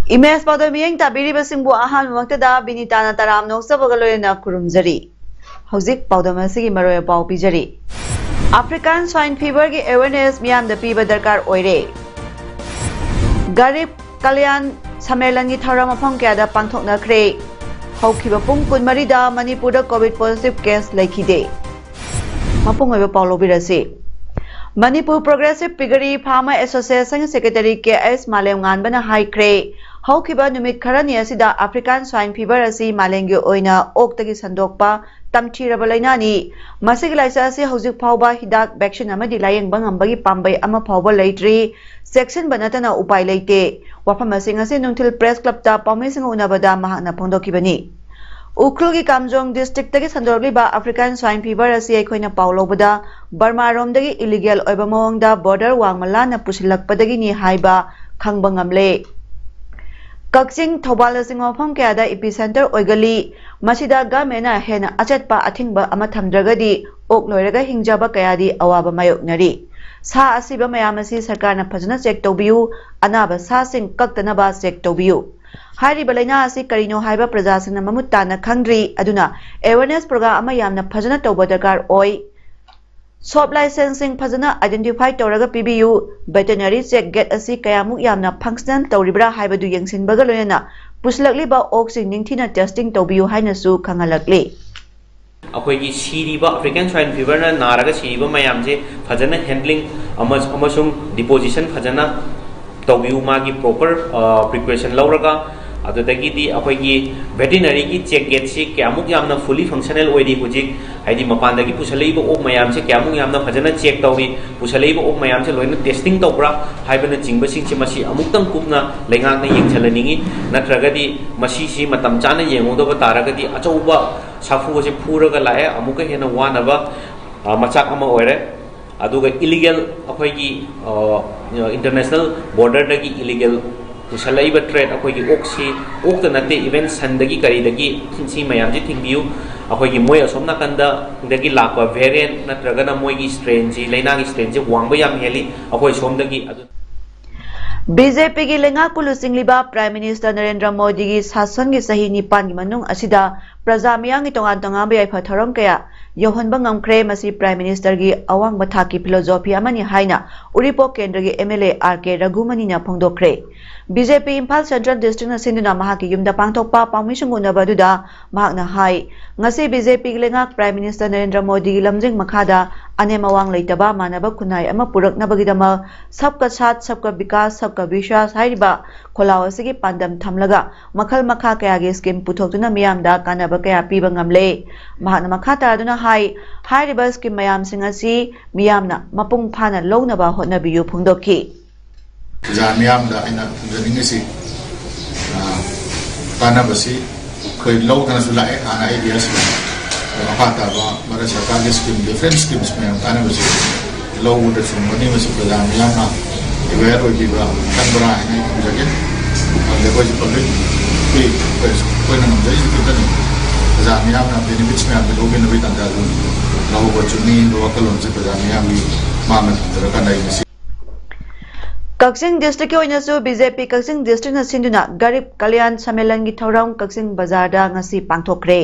Imes PAODAM miyeng tabiri basingbu ahan wangtada binitana taram noksabagaloyena kurumjari. Hauzik PAODAM asigi maroya pau pijari. African swine fever ki awareness miyam da piba darkar oire. Garib Kalyan Samelan ki thara mafam kya da pangthok nakre. Haukiba pung kunmari da Manipur da COVID positive case laikide. Mapung oiba pau lobirasi. Manipur Progressive Piggery Farmer Association Secretary K.S. Malem Nganbana High Cray. Haukiba numit kharani asida African swine fever asi malengi oina oktagi sandokpa tamthiraba lainani masigi laisa asi hauzik phawba hidak vaccine amadi layeng bangambagi pambai ama phawba leitri section banatana upai leite wafam asing asi nungthil press club ta pawmising unabada mahakna phongdokibani Ukrulgi Kamjong district tagi sandorliba African swine fever asi aikoina pawlobada Burma romdagi illegal oiba mawangda border wangmalana pusilakpadagi ni haiba khangba ngamle Kakching Thobal sing mafam kayada epicenter oigali masida gamena hena achatpa athingba ama thamdragadi ok loiraga hingjaba kayadi awaba mayoknari sa asiba mayam asi sarkarna phajana check tobiu anaba sa sing kaktanaba check tobiu Hari balaina asi karino haiba prajasana mamutana khangri aduna awareness program ama yamna phajana toba darkar oi Shop licensing phajana identify toraga PBU veterinary check get asi kayamuk yamna function toribra haibadu yengsinbaga loyana puslakliba oxing ningthina testing tobiu haina su khangalakli अखोई सीरीब African swine fever नारगा सीरीब मैमसे फजना handling अमसुंग deposition फजना तौबिउ मागी प्रॉपर प्रिपरेशन लौरगा अदुदगी अखोई वेटरिनरी की चेक गेट से क्यामुक यामना फुली फंक्शनल ओइदी हुजिक हाइदी मपानदगी पुसलेइब ओक मैमसे क्यामुक यामना फजना चेक तौरी पुसलेइब ओक मैमसे लोइना टेस्टिंग तौब्रा हाइबना चिंगबसिंगसे मसी अमुक्तंग कुपना लेंगाकना येंगछलनिंगी नत्रगदी मसी सी मतम चाना येंगोदब तारगदी अचौबा साफू से फूरगा लाए अमुक हेना वानबा मचाक अमा ओइरे अदुगा इलीगल अखोई इंटरनेशनल बॉर्डर दगी इलीगल पुसलाइब ट्रेड अखोई ओक्सी ओक्त नते इवन सन्दगी करीदगी सी मयाम जी थिंबियु अखोई मोय असोम नाकंदा दगी लापा वेरिएंट नत्रगना मोयगी स्ट्रेन जी लैनागी स्ट्रेन जी वांगबा याम हेली अखोई सोमदगी BJP की लेंगा पुलुसिंगलिबा प्राइम मिनिस्टर नरेंद्र मोदी की शासन की सही निपान की मनुंग असिदा प्रजा मियांगी तोंगान तोंगान याइफा थरम कया योहनबा ngamkhre masi prime minister gi awang batha ki philosophy amani haina uripo kendra gi MLA RK Raghumani na phongdokre BJP Imphal Central District na sinduna mahaki yumda pangthokpa pangmisung unabaduda mahakna hai ngasi BJP gi lenga prime minister Narendra Modi gi lamjing makhada anemawang leitaba manaba khunai ama puraknabagidama sabka sath sabka vikas sabka vishwas haiba kholaw asigi pandam thamlaga makhal makha kaya gi scheme puthokduna miyamda kanaba kaya piba ngamle mahakna makhata aduna hai hairiba scheme mayam sing asi miyamna mapung phana lownaba hotnabiyu phungdokhi Jamiyam da ina tunjaningisi kanabasi khoi low kana sulai ana ideas mapata ba mara sarkar ki scheme different schemes mein kanabasi low would from money masi jamiyam na aware ho jiba kanbara ina tunjage le ko public ki koi na namjai kitani jamiyam na benefits mein aap loge nabi tanda lo opportunity lo kalon se jamiyam bi mamat rakana isi Kakching district oinasu BJP Kakching district na sinduna Garib Kalyan Samelan gi thoram Kakching bazar da ngasi pangthokre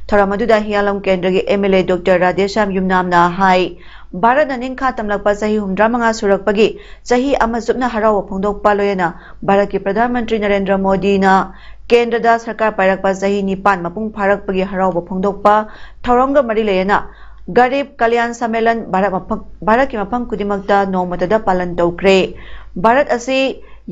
thoram aduda hialam kendra gi MLA Dr Radhesham Yumnamna hai Bharat naning kha tamlakpa sahi 65 surakpagi sahi ama supna harawa phongdokpa loyana Bharat ki Pradhan Mantri Narendra Modi na kendra da sarkar pairakpa sahi 9 mapung pharakpagi harawa phongdokpa thoramga mari leyana Garib Kalyan Samelan Bharat ki mafam kudimakta nomatada palan tawkre Bharat asi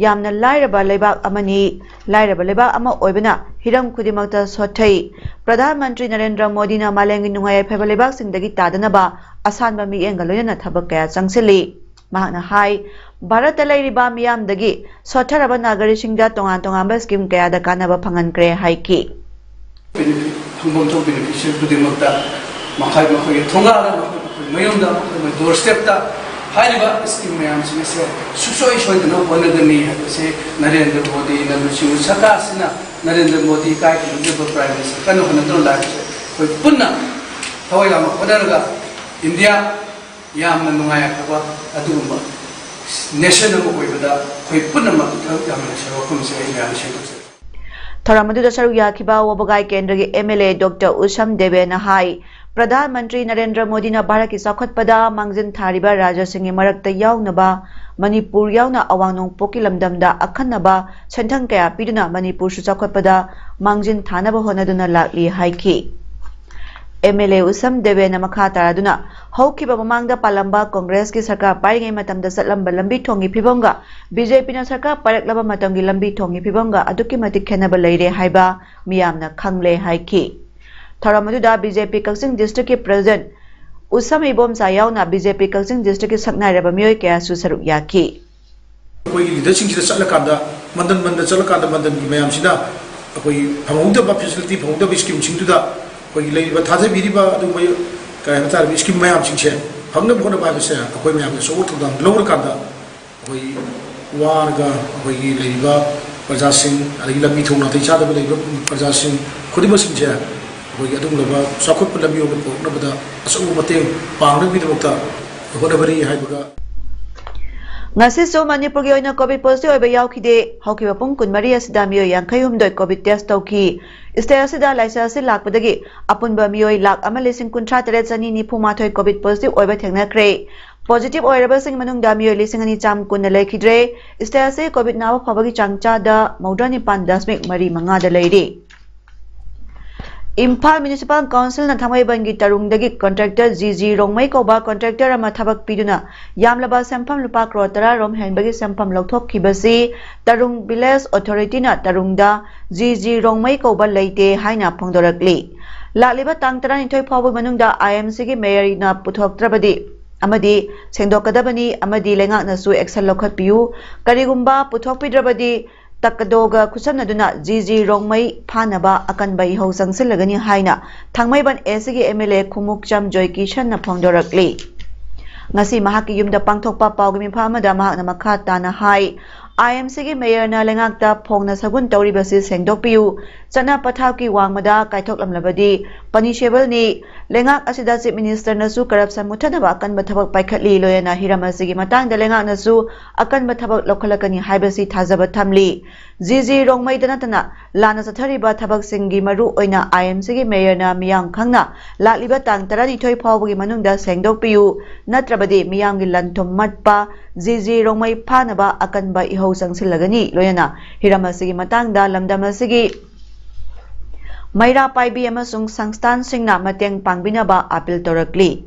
yamna lairaba leibak amani lairaba leibak ama oibana hiram kudimakta sothai Pradhan Mantri Narendra Modi na malengi nungai pheba leibak singdagi tadanaba asanba mi engaloyana thabak kaya changsili mahakna hai Bharat lairiba miyamdagi sotharaba nagarisingda tongan-tongamba scheme kaya da kanaba phangankre hai ki Hambom to beneficial budimokta makai makai thonga mayomda doorstep ta haiba scheme mayam se susoi soi no bonagani se Narendra Modi naluchi sakasina Narendra Modi kai ki prime minister kanu hanatro la koi punna thawai lama odaraga India yamna nungaya khaba adugumba nation amu koibada koi punna ma yamna sewa kumse yamna shetu Thoramadu Saru Yakiba Wabagai Kendra MLA Dr. Usam Debe Nahai Pradhan Mantri Narendra Modi na Bharat ki Saukhatpada Mangjin Thariba Raja Singhi Marakta Yaunaba Manipur Yauna Awangnong Poki Lamdamda Akhanaba Sentang Kaya Piduna Manipur Su Saukhatpada Mangjin Thanaba Honaduna Lakli Haiki MLA Usam Debe na makha taraduna haukiba mamangda palamba Congress ki sarkar pairingai matamda satlamba lambi thongi phibamga BJP na sarkar paireklaba matamgi lambi thongi phibamga aduki matik khenaba leire haiba miyamna khangle haiki Thoramadu BJP Kaksing District ki President Usam Ibom Sayauna BJP Kaksing District ki saknairaba miyoi kaya su saruk yaki koi leadership sida satlakanda mandan chalakanda mandan ki mayam sida koi phangouda ba facility phangouda scheme singtuda koi leiba thaje biriba adu mai kai na tar scheme mayam singche phangna bhona ba se koi mayam so thudam lower kanda koi warga koi leiba praja sing ali lambi thongna thai cha da leiba praja sing khudima singche koi adu laba sakhut lambi oga na bada asu mateng pangna bi dokta koi bari haibaga Ngasi so Manipur gi oina COVID positive oiba yaukide haukiba pung kunmari asida miyoi yankai humdoi COVID test tauki State asida laisa asi lakpadagi apunba miyoi lak ama lising kuntra teret sani ni pumathoi COVID positive oiba thengnakre Positive oiraba sing manungda miyoi lising ani cham kunna lekhidre State asi COVID nawa phawagi changcha da maudrani pan dasmik mari manga da leiri Imphal Municipal Council na thamai bangi tarungdagi contractor GG Rongmai koba contractor ama thabak piduna yamlaba sampam lupa crore tara rom henbagi sampam lokthok khibasi Tarung Village Authority na tarungda GG Rongmai koba leite haina phongdorakli laliba tang tara nithoi phawu manungda IMC gi mayor na puthoktrabadi amadi sengdokadabani amadi lengak na su action lokhatpiu karigumba puthokpidrabadi Takadoga kusamnaduna GG Rongmai phanaba akanba ihau sangsilagani haina thangmaiban SG MLA Khumukcham Joy Kishan na phongdorakli ngasi mahaki yumda pangthokpa pawgi mi phamada mahakna makha tana hai IMC gi mayor na lengakta phongna sagun tawribasi sengdokpiu chana pathaki wangmada kaithoklamlabadi punishable ni lengak asida chief minister nasu corruption muthanaba akanba thabak paikhatli loyana hiramasi gi matangda lengak nasu akanba thabak lokhalakani haibasi thajaba thamli GG Rongmai danatana lana sathariba thabak singi maru oina IMC gi mayor na miyang khangna lakliba tang tarani thoi phawgi manungda sengdokpiu natrabadi miyang gi lanthom matpa GG Rongmai phanaba akanba ihau sangsilagani loyana hiramasi gi matangda lamdamasigi Maira Paibi amasung sangstan singna mateng pangbinaba apil torakli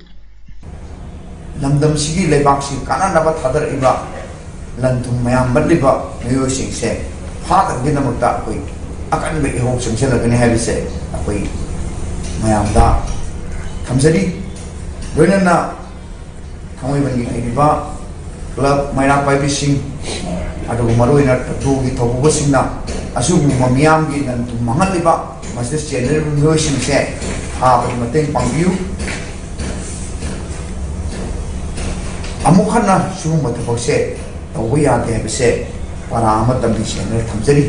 Lamdam sigi lebak sing kana naba thadar iba lanthum mayam badliba mayo sing se phadak binamukta koi akan be ihong sangselagani habise akoi mayam da thamjari loinana thamoi bangi iba club Maira Paibi sing adu maroina tu gi thobu singna asu mamiam gi lanthum mangaliba Masjid General University se ha mateng pangbiu amukhana summa thapose tawya de bese para amatam bi channel thamjari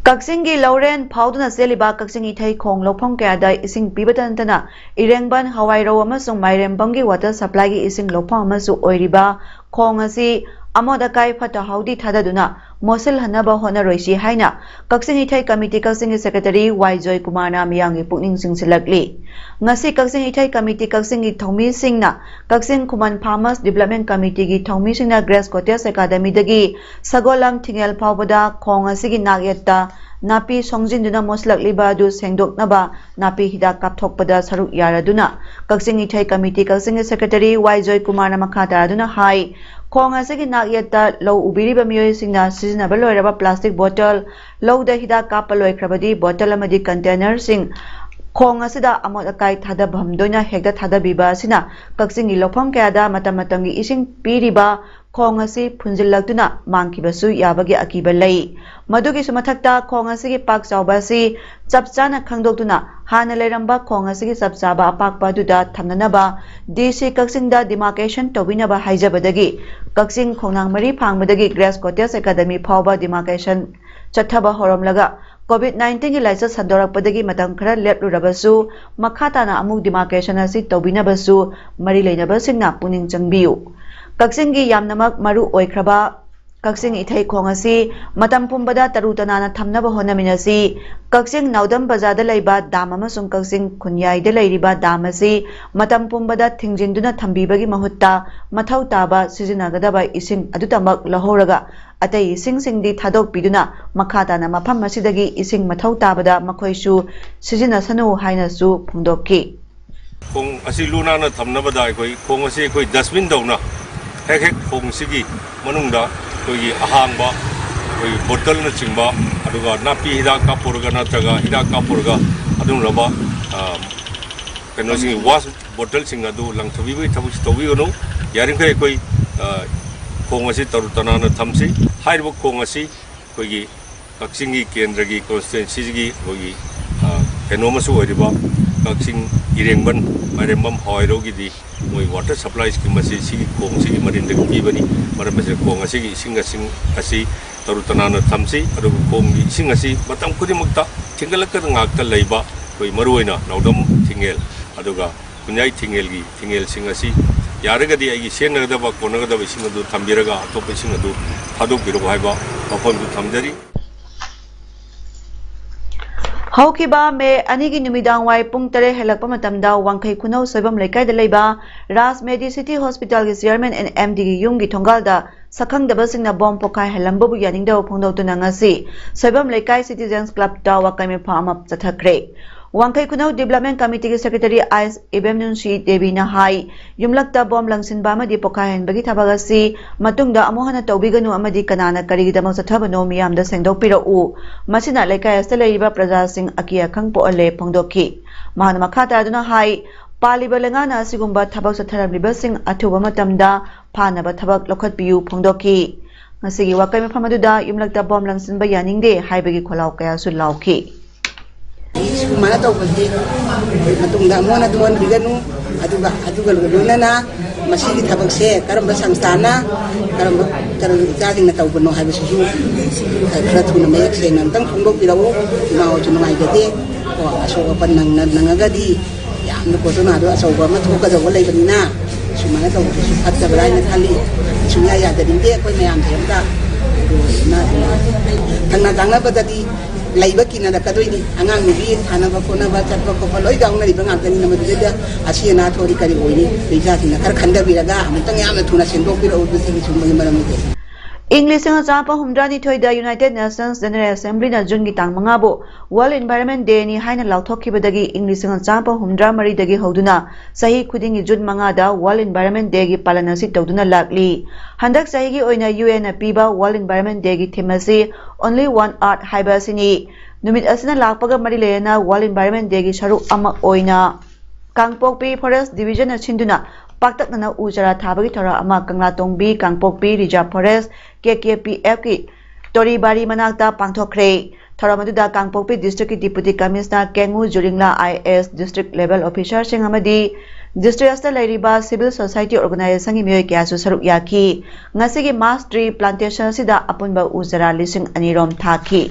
Kaksingi Lauren Paudana Seliba Kaksingi Thai Khong Lophong Kayada Ising Pibatantana Irengban Hawaii Ro amasung Mairembamgi water supply gi ising lophong amasu oiriba khong asi amoda kai phata haudi thadaduna mosil hanaba hona roisi haina Kaksingi Thai Committee Kaksingi Secretary Y Joy Kumar na miyangi pukning singsilakli ngasi Kaksingi Thai Committee Kaksingi Thongmi Singna Kaksing Kuman Farmers Development Committee gi Thongmi Singna Grace Cottage Academy dagi Sagolam Thingel Phawbada khong asigi nagyetta napi songjinduna moslakliba du sengdoknaba napi hida kapthokpada saruk yaraduna Kaksingi Thai Committee Kaksingi Secretary Y Joy Kumar na makha taraduna hai khong asigi nagyetta lo ubiriba miyoi singna seasonable loiraba plastic bottle lo da hida kapaloikrabadi bottle amadi container sing khong asida amot akai thadabham doina hekda thadabiba asina kaksingi lopham kayada matam-matamgi ising piriba khong asi phunjillagtuna mangkibasu yabagi akiba lei madugi sumathakta khong asigi pak chawba si chapchana khangdoktuna hana leramba khong asigi chapchaba apakpa duda thamnanaba DC kaksingda demarcation tobinaba haijabadagi kaksing khongnang mari phangmadagi Grace Cottage Academy phawba demarcation chathaba horomlaga COVID-19 की licence संदोरकपदगी मतम खरा लेप्लुरबसु मखाताना अमुक demarcation asi tobinabasu mari leinabasingna puning changbiu kaksingi yamnamak maru oikraba kaksin ithai khong asi matam pumbada tarutanana thamnaba honaminasi kaksin naudam bazada leiba dam amasung kaksin khunyai de leiriba dam asi matam pumbada thingjinduna thambibagi mahutta mathau taba sijinagadaba ising adutamak lahoraga atai ising singdi thadok piduna makhatana mafam asidagi ising mathau tabada makhoisu sijina sanu haina su phungdokki khong asi luna na thamnabada koi khong asi koi dustbin dawna hek hek khong sigi manungda koi ahangba koi bottle na chingba aduga napi hida ka purga na taga hida ka purga adung raba kano singi wash bottle singa du lang thabi bai thabu stobi ono yaring kai koi khong asi tarutana na thamsi hairbo khong asi koi gi kaksingi kendragi constituency gi koi kano masu oiriba kaksing irengban marembam hoiro gi di moi water supply scheme asi sigi khong sigi marin de gi bani maram se khong asi gi singa sing asi tarutana na thamsi adu khong gi sing asi matam kudi mukta thingalak ngak ta leiba koi maruina naudam thingel aduga kunyai thingel gi thingel sing asi yaragadi ai gi senagada konagada sing adu thambiraga atop sing adu hadok biro haiba mafam du thamjari Haukiba me anigi numidang wai pung tere helakpa matamda wangkai khunau soibam laikai da leiba Ras Medi City Hospital gi chairman and MD gi yung gi thongalda sakhangdaba singna bom pokai helambu bu yaningda phongdotuna ngasi soibam laikai Citizens Club da wakame phamap chathakre Wangkai Kunau Development Committee Secretary Is Ibemnunshi Devi Nahai Yumlakta Bom Langsin Bama di Pokahan Bagi Tabagasi Matungda Amohana Tobiganu Amadi Kanana Karigidamang Satabano Miamda Sendok Pira U Masina Leka Estelaiba Praja Sing Akia Kangpo Ale Pongdoki Mahana Makata Aduna Hai Pali Balangana Sigumba Tabak Sataram Libasing Atuba Matamda Panaba Tabak Lokat Piu Pongdoki Masigi Wakame Pamaduda Yumlakta Bom Langsin Bayaning De Haibagi Kolau Kaya Sulauki mana tahu pasti atung dah mana tuan biganu aduga luna na masih kita bangsa karena bersang sana karena jadi nak tahu benar habis itu kerana tu nama yang saya nantang pungdok bilau mau cuma mai jadi asal apa nangagadi ya nak kau tu nak ada asal apa tu kerja boleh bina cuma nak tahu sukat sebelah ni kali cuma ya jadi dia kau ni yang saya dah tengah berarti laiba kina da kadoi ni angang ni bi ana ba ko na ba chat ba ko loi gang na ri bang antani na ma de asi na thori kari oi ni beja kina kar khanda bi raga amtang ya na thuna sendo bi ro bi sing chum ma maram ni English ng Chapa Humdrani Thoida United Nations General Assembly na June gitang mga bo World Environment Day ni haina lauthokki badagi English ng Chapa Humdra mari dagi hoduna sahi khudingi June mga da World Environment Day gi palana si tawduna lakli handak sahi gi oina UN na piba World Environment Day gi themasi only one earth haiba sini numit asina lakpaga mari lena World Environment Day gi sharu ama oina Kangpokpi Forest Division na chinduna Paktak na ujara thabagi thora ama Kangla Tongbi Kangpokpi Reserve Forest KKPF ki Toribari manakta pangthokre thora maduda Kangpokpi District ki Deputy Commissioner Kengu Juringla IS District Level Officer sing amadi District asta lairiba Civil Society Organization gi miyoi kya su saruk yaki ngasigi mass tree plantation sida apunba ujara lising anirom thaki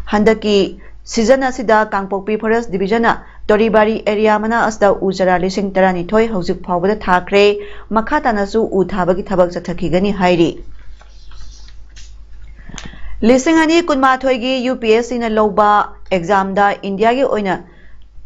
handaki season asida Kangpokpi Forest Division Toribari area mana asda ujara lising tarani thoi hojik phawbada thakre makhata nasu u thabagi thabak chathakigani hairi lising ani kunma thoigi UPSC na loba exam da India gi oina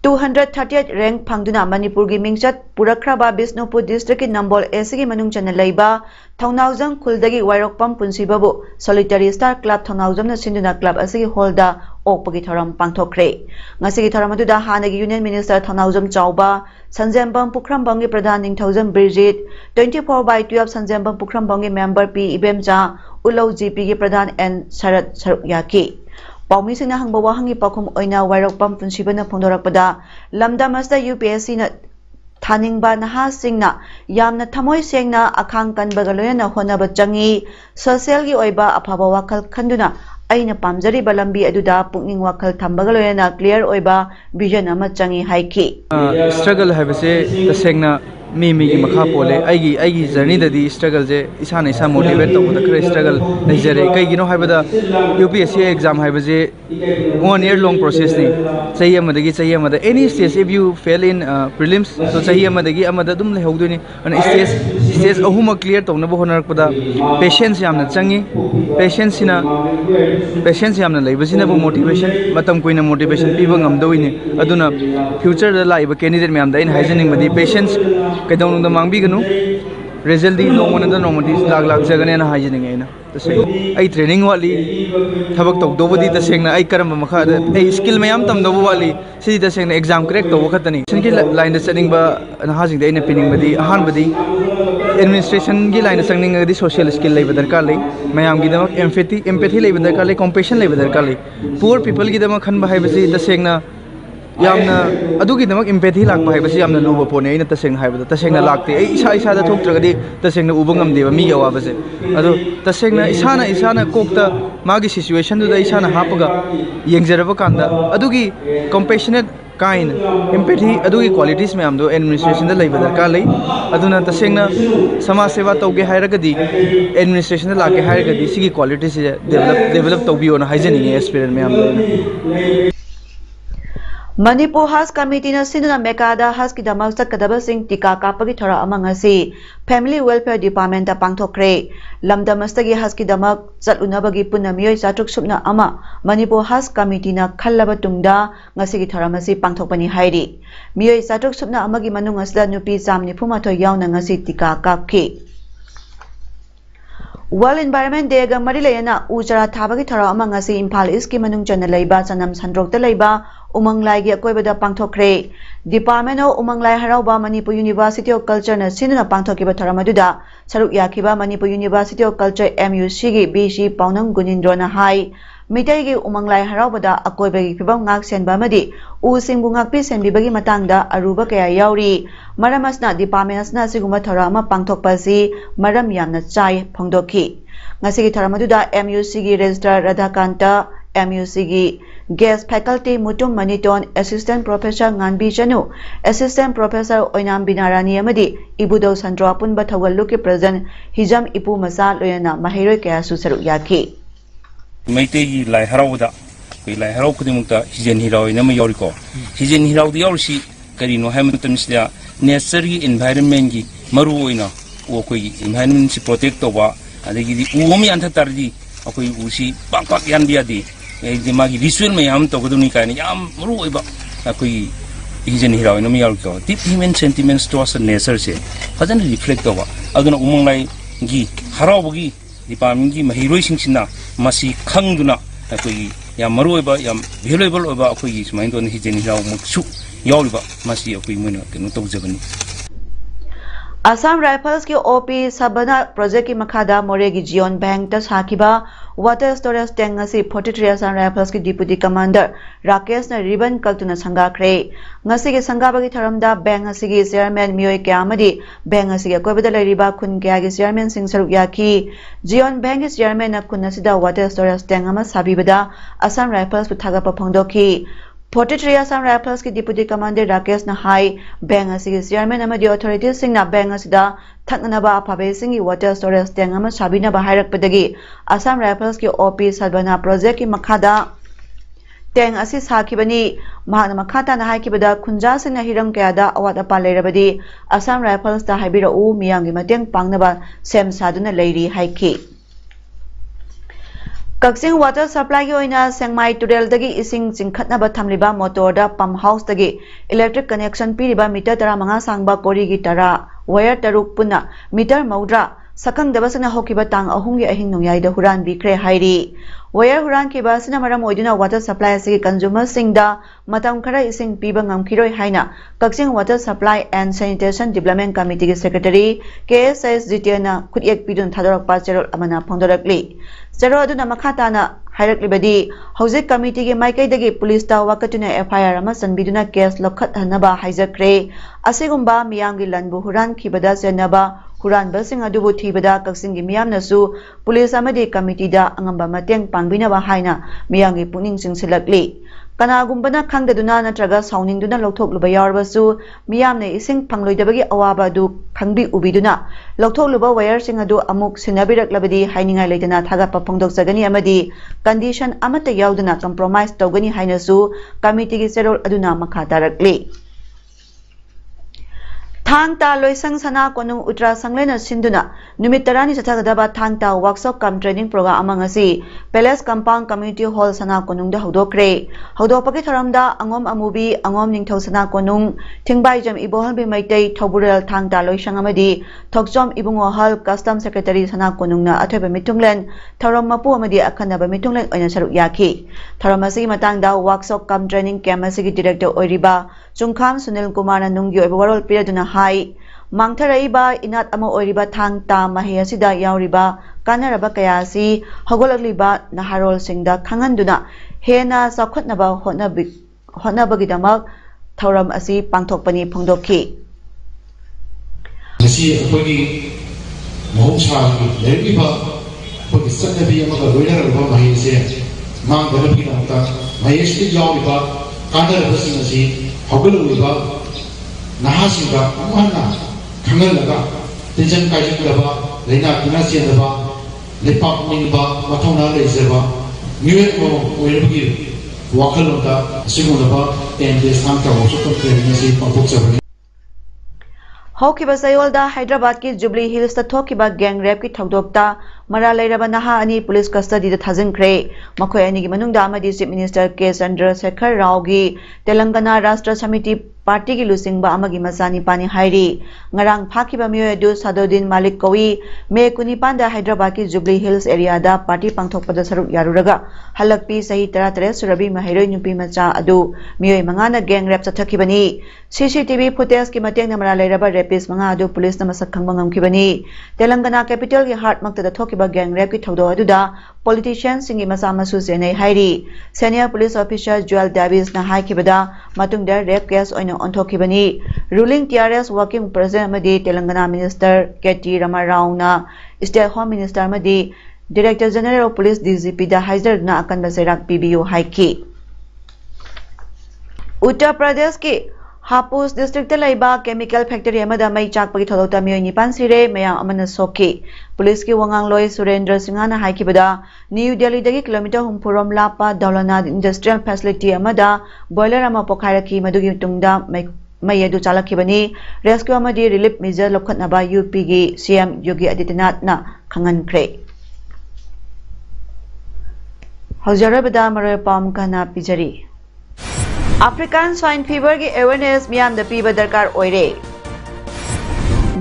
238 rank phangduna Manipur gi mingchat purakraba Bisnupur district ki Nambol AC gi manung chana leiba Thongnaujam khuldagi wairokpam punsibabu solitary star club Thongnaujam na sinduna club asigi holda okpagi thoram pangthokre ngasigi thoram aduda hanagi union minister Thongnaujam chauba Sanjambam Pukhrambang gi pradhan Ningthaujam Bridget 24/12 Sanjambam Pukhrambang gi member P Ibemja Ulau GP gi pradhan N Sharat Sarukyaki ꯄꯥꯎꯃꯤꯁꯤꯡꯅ ꯍꯪꯕ ꯋꯥꯍꯪꯒꯤ ꯄꯥꯎꯈꯨꯝ ꯑꯣꯏꯅ ꯋꯥꯏꯔꯣꯛꯄꯝ ꯄꯨꯟꯁꯤꯕꯅ ꯐꯣꯡꯗꯣꯔꯛꯄꯗ ꯂꯝꯗꯝ ꯑꯁꯤꯗ UPSCꯅ ꯊꯥꯅꯤꯡꯕ ꯅꯍꯥꯁꯤꯡꯅ ꯌꯥꯝꯅ ꯊꯃꯣꯏ ꯁꯦꯡꯅ ꯑꯈꯥꯡ ꯀꯟꯕꯒ ꯂꯣꯏꯅꯅ ꯍꯣꯠꯅꯕ ꯆꯪꯏ ꯁꯣꯁꯤꯌꯦꯜꯒꯤ ꯑꯣꯏꯕ ꯑꯐꯕ ꯋꯥꯈꯜ ꯈꯟꯗꯨꯅ ꯑꯩꯅ ꯄꯥꯝꯖꯔꯤꯕ ꯂꯝꯕꯤ ꯑꯗꯨꯗ ꯄꯨꯛꯅꯤꯡ ꯋꯥꯈꯜ ꯊꯝꯕꯒ ꯂꯣꯏꯅꯅ ꯀ꯭ꯂꯤꯌꯔ ꯑꯣꯏꯕ ꯚꯤꯖꯟ ꯑꯃ ꯆꯪꯏ ꯍꯥꯏꯈꯤ स्ट्रगल है तसेंगना मी की मखा पोले आईगी जर्नी ददी स्ट्रगल जे इसाना इसा मोटिवेट तौबदा खरे स्ट्रगल लेजरे कईगिनो हाइबदा UPSC एग्जाम हाइबजे 1 year long process नि चाहिए अमदगी चाहिए अमद any stage if you fail in prelims तो चाहिए अमदगी अमद दुम लेहौदुनी अन स्टेज अहुम क्लियर तौनब होनरकपदा पेशेंस यामना चंगी पेशेंस यामना लेबसिनबो मोटिवेशन मतम कोइना मोटिवेशन पीबा ngamदोइनि अदुना फ्यूचर दा लाइब कैंडिडेट मैम दा इन हाइजनिंग मदी पेशेंस कैदौनुंदा मांगबिगनु रिजल्ट दी नोमनदा नोमदी लाग जगने ना हाइजनिंग एना तसे आई ट्रेनिंग वाली थबक तौदोबदी तसेंगना आई करम मखा आई स्किल मैम तमदोबो वाली सिदी तसेंगना एग्जाम क्रैक तौबो खतनी सनकी लाइन दा चनिंगबा नहाजिंग दा इन पिनिंगबदी अहानबदी एडमिनिस्ट्रेशन की लाइन संगनिंगदी सोशल स्किल लेब दरकार ले मैम की दमक एम्पैथी लेब दरकार ले कंपैशन लेब दरकार ले पुअर पीपल की दमक खनबा हाइबसी तसेंगना यामना अदुगी दमक एम्पैथी लाकबा हाइबसी यामना लुबा पोने इन तसेंगना हाइबदा तसेंगना लाक्ते आई इसा दा थोक्त्रगदी तसेंगना उबा ngamदेबा मी यावाबसे अदो तसेंगना इसाना कोकता मागी सिचुएशन दुदा इसाना हापगा येंगजरबा कांदा अदुगी कंपैशनेट काइन एम्पैथी अदुगी क्वालिटीज मैम दो एडमिनिस्ट्रेशन दा लेब दरकार ले अदुना तसेंगना समाज सेवा तौगे हाइरगदी एडमिनिस्ट्रेशन दा लाके हाइरगदी सिगी क्वालिटी से डेवलप तौबियोना हाइजनिंग एस्पिरेंट मैम Manipur House Committee na sinuna Mekada House ki damak sakadaba sing tika kapagi thora amang asi Family Welfare Department ta pangthokre lamdam astagi House ki damak chatlunabagi punna miyoi chatruk supna ama Manipur House Committee na khallaba tungda ngasi ki thora masi pangthokpani hairi miyoi chatruk supna amagi manung asla nupi jamni phumathoi yauna ngasi tika kapki World Environment Day ga mari leyana ujara thabagi thora amang asi Imphal East ki manung chana leiba chanam sanrok ta leiba Umanglai gi akoibada pangthokre Department of Umanglai Harauba Manipur University of Culture na sinuna pangthokiba thoramaduda saruk yakiba Manipur University of Culture MUC gi BC Paunam Gunindro na hai mitai gi Umanglai Haraubada akoibagi phibam ngak senba amadi u singbu ngakpi senbibagi matangda aruba kaya yauri maramasna Department asna siguma thorama pangthokpasi maram yamna chai phongdokhi ngasi gi thoramaduda MUC gi Registrar Radhakanta MUC gi Guest Faculty Mutum Maniton Assistant Professor Nganbi Chanu Assistant Professor Oinam Binarani amadi Ibudau Sandra Punba Thawalluki President Hijam Ipu Masa Loyana Mahiroi Kaya Susaruk Yaki Maitegi Lai Harauda Lai Harau Kudimukta Hijen Hirau Nama Yoriko Hijen Hirau the Yorshi Karino Hamilton Slia Necessary Environment gi Maruina Wokoi Environment Protect Oba Adegi Umi Antatardi Okoi Usi Pak Yandiadi magi visual में हम तो गुदुनी का नहीं हम मरुए बा कोई हिजन हिराव इनमें यार क्या deep human sentiments towards nature से फजन reflect होगा अगर उमंगलाई गी हराव बगी डिपार्टमेंट की महिरोई सिंचिना मसी खंगुना कोई या मरुए बा या valuable होगा कोई इसमें तो नहीं हिजन हिराव मुक्सु यार बा मसी कोई मनो के नो तो जगनी Assam Rifles ki OP Sabana project ki makhada Moregi Jion Bank ta sakiba water storage tank ngasi 43 Assam Rifles ki Deputy Commander Rakesh na ribbon kaltuna sangakre ngasi ki sangabagi tharamda bank ngasi ki chairman Miyoi Kyamadi bank ngasi ki koibada leriba khun kya ki chairman Singh Saruk Yaki Jion Bank ki chairman na khun nasida water storage tank ama sabibada Assam Rifles puthagapa phongdokhi 43 Assam Rifles ki Deputy Commander Rakesh na hai bank asigi chairman amadi authorities singna bank asida thaknaba aphabe singi water storage tank ama sabina ba hairakpadagi Assam Rifles ki OP Salbana project ki makhada tank asi sakhibani mahana makhata na haikibada khunja singna hiram kayada awat apa leirabadi Assam Rifles ta haibira u miyangi mateng pangnaba sem saduna leiri haiki Kaksing water supply ki oina Sengmai Turel dagi ising jingkhatnaba thamliba motor da pump house dagi electric connection piriba meter 15 sangba kori gi tara wire taruk punna meter maudra sakang dabasana hokiba tang ahumgi ahing nongyai da huran bikre hairi wire huran ki basina maram oiduna water supply asigi consumer singda matam khara ising piba ngamkhiroi haina Kaksing water supply and sanitation development committee ki secretary KSS Jitiana khutyek pidun thadorak pa cherol amana phongdorakli Zero aduna makhatana हाइरक्लिबदी हौजिक committee के माइकैदगी police ता वाकतुना FIR अमा संबिदुना case लखतहनबा हाइजक्रे असिगुम्बा मियामगी लनबु हुरान खिबदा सेनबा हुरान बसिंग अदुबु थीबदा कक्सिंगी मियामनसु पुलिस अमदी कमिटीदा अंगंबा मतेंग पांगबिनबा हाइना मियामगी पुनिंग सिंगसिलक्ली कनागुम्बना खंगदुना नत्रगा साउनिंगदुना लौथोकलुबा यारबसु मियामने इसिंग फंगलोइदबगी अवाबा दु खंगबी उबिदुना लौथोकलुबा वायर सिंग अदु अमुक सिनाबिरक्लबदी हाइनिंगाय लेदना थागापा फोंदोकजगनी अमदी कंडीशन अमत याउदना कंप्रोमाइज तौगनी हाइनसु कमिटीगी सेरोल अदुना मखा तारक्ली थांगता लोइसंग सना कोनुंग उत्रा संगलेना सिंधुना नुमित तरानी चथगदबा Thangta workshop cum training programme अमंगसी palace compound community hall Sana Konung दा हौदोक्रे हौदोपकी थरमदा अंगोम अमुबी अंगोम निंगथौ सना कोनुंग थिंगबाइजम इबोहलबी मैतै थौबुरल थांगता लोइसंग अमदी थोकजोम इबुंगो हल कस्टम सेक्रेटरी सना कोनुंगना अथोबे मिथुंगलेन थरम मपु अमदी अखनबा मिथुंगलेन ओइना सरुक याखी थरम असिगी मतंगदा वर्कशॉप कम ट्रेनिंग कैम्प असिगी डायरेक्टर ओइरिबा चुंखाम सुनील कुमार नुंगी ओइबा वरोल पिरदुना हाई मांगथराइबा इनात अमा ओइरिबा थांगता माहे असिदा याउरिबा कानरबा कयासी हगोलगलिबा नहारोल सिंगदा खंगनदुना हेना साखुतनबा होनबगिदमक थौरम असि पांथोकपनी फोंदोखी ngasi akhoi mohsa leriba akhoi sannabi amaga loinaraba mahi se mang dalabi namta maheshti yawiba kanaraba singasi hogoluba nahasinga amana khangalaga tension kaijilaba leina kunasiaba lepak ningba mathona leiseba new mo oilbi wakalonda sigulaba and this amta also completely pangpoksa हौकिबा सयोलदा Hyderabad की jubilee hills थोकिबा gang rape की थौदोक्ता मरा लेरबा नहा अनि police custody दा थाजनख्रे मखोय अनिगी मनुंगदा अमदी chief minister के चंद्रशेखर राव गी तेलंगाना राष्ट्र समिति पार्टी की लुसिंगबा अमगी मसानी पानी हाइरी ngarang फाकिबा मियो दु सादुद्दीन मालिक कवी मे कुनिपांदा हैदराबाद की जुबली हिल्स एरिया दा पार्टी पांगथोकपदा सरुक यारुरगा हलकपी सही 33 सुरबी महिरोय नुपी मचा अदु मियो मंगाना गैंग रेप चथखिबनी सीसीटीवी फुटेज की मतेंग नमरा लेरबा रेपिस मंगा अदु पुलिस न मसक खंगबा ngamkhibani तेलंगाना कैपिटल की हार्ट मक्तदा थोकिबा गैंग रेप की थौदो अदुदा पॉलिटिशियन सिंगी मसा मसु सेनै हाइरी senior police officer Jewel Davis ना हाइखिबदा मतुंगदा रेप केस ओइना ऑनथोखिबनी रूलिंग टीआरएस वर्किंग प्रेसिडेंट मदी तेलंगाना मिनिस्टर केटी रामाराव ना स्टेट होम मिनिस्टर मदी director general of police DGP दा हाइजर ना अकन बसेराक पीबीओ हाइकी उत्तर प्रदेश के हापुस डिस्ट्रिक्ट लाइबा केमिकल फैक्ट्री अमदा मई चाकपगी थोदोता मियोय निपान सिरे मया अमन सोकी पुलिस की वंगांगलोय सुरेंद्र सिंहाना हाइकिबदा न्यू दिल्ली दगी किलोमीटर हुमपुरम लापा दौलनाद इंडस्ट्रियल फैसिलिटी अमदा बॉयलर अमा पोखारकी मदुगी तुंगदा मई अदु चालखिबनी रेस्क्यू अमदी रिलीफ मेजर लखतनबा यूपी की सीएम योगी आदित्यनाथ ना खंगनख्रे हौजरबदा मरोय पाम kana पिजरी अफ्रीकन स्वाइन फीवर की अवेयरनेस मियाम द पीबा दरकार ओइरे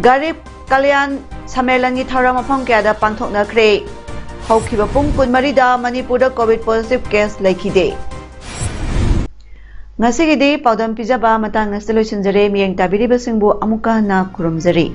गरीब कल्याण सम्मेलन की थौरम मफम क्यादा पांथोकनख्रे हौखिबा पुंग 14 दा मणिपुर दा कोविड पॉजिटिव केस लैखिदे ngasigiди paudam pijaba matang nastelo sinjare miyeng tabiriba singbu amuka na kurumjari